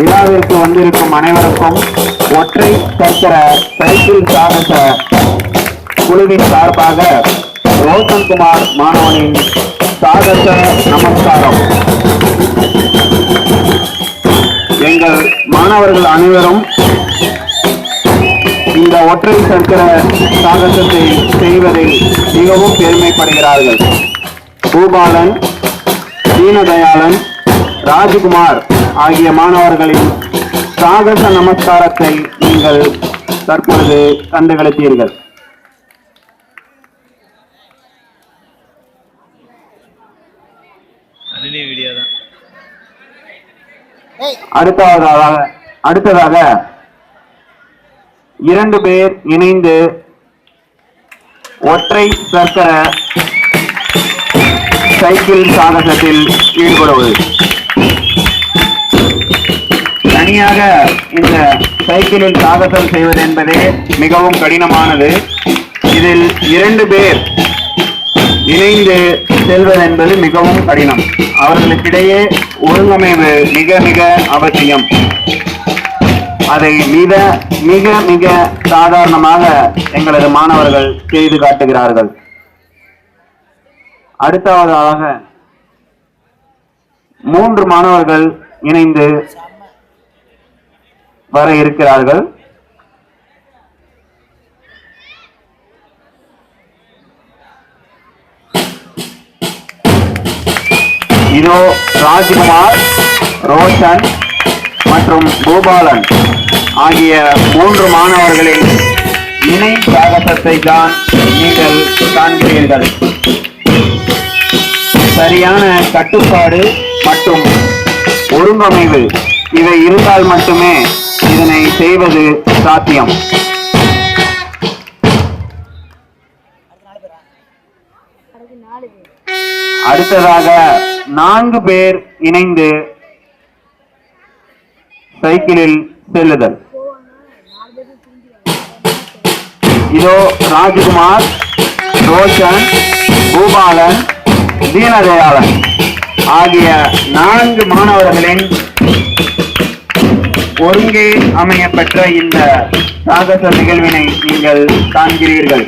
விழாவிற்கு வந்திருக்கும் அனைவருக்கும் ஒற்றை சக்கர சைக்கிள் சாகச குழுவின் சார்பாக ரோஷன்குமார் மாணவனின் சாகச நமஸ்காரம். எங்கள் மாணவர்கள் அனைவரும் இந்த ஒற்றை சக்கர சாகசத்தை செய்வதில் மிகவும் பெருமைப்படுகிறார்கள். பூபாலன், தீனதயாளன், ராஜ்குமார் ஆகிய மாணவர்களின் சாகச நமஸ்காரத்தை நீங்கள் தற்பொழுது கண்டுகளித்தீர்கள். அடுத்ததாக 2 பேர் இணைந்து ஒற்றை சக்கர சைக்கிள் சாகசத்தில் ஈடுபடுவது. தனியாக இந்த சைக்கிளில் சாகசம் செய்வது என்பதே மிகவும் கடினமானது. இதில் 2 பேர் இணைந்து செல்வது என்பது மிகவும் கடினம். அவர்களுக்கிடையே ஒருங்கமைவு மிக மிக அவசியம். அதை மிக மிக சாதாரணமாக எங்களது மாணவர்கள் செய்து காட்டுகிறார்கள். அடுத்ததாக 3 மாணவர்கள் இணைந்து வர இருக்கிறார்கள். இதோ ராஜ்குமார், ரோஷன் மற்றும் பூபாலன் ஆகிய 3 மாணவர்களின் இணை சாகசத்தை தான் நீங்கள் காண்கிறீர்கள். சரியான கட்டுப்பாடு மற்றும் ஒருங்கமைவு இவை இருந்தால் மட்டுமே இதனை செய்வது சாத்தியம். அடுத்ததாக 4 பேர் இணைந்து சைக்கிளில் செல்லுதல். இதோ ராஜ்குமார், ரோஷன், பூபாலன், தீனதயாளன் ஆகிய 4 மாணவர்களின் ஒருங்கே அமையப்பெற்ற இந்த சாகச நிகழ்வினை நீங்கள் காண்கிறீர்கள்.